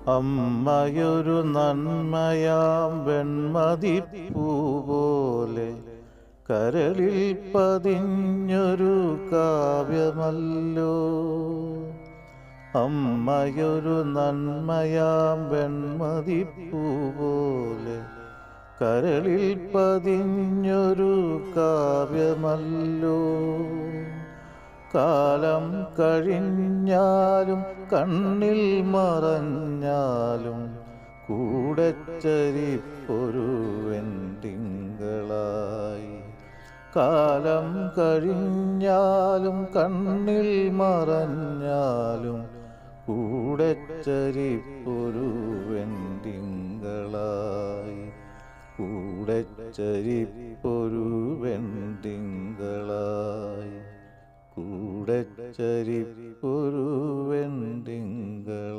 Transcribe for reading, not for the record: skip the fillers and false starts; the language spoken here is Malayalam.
അമ്മയൊരു നന്മയാം വെൺമതിപ്പൂപോലെ കരളിൽ പതിഞ്ഞൊരു കാവ്യമല്ലോ. അമ്മയൊരു നന്മയാം വെൺമതിപ്പൂപോലെ കരളിൽ പതിഞ്ഞൊരു കാവ്യമല്ലോ. കാലം കഴിഞ്ഞാലും കണ്ണിൽ മറഞ്ഞാലും കൂടെ ചരിപ്പൊരു വെൺതിങ്കളായി. കാലം കഴിഞ്ഞാലും കണ്ണിൽ മറഞ്ഞാലും കൂടെ ചരിപ്പൊരു വെൺതിങ്കളായി. കൂടെ ചരിപ്പൊരു വെൺതിങ്കളായി. കൂടെ ചരിപ്പൊരു വെൺതിങ്കളായി.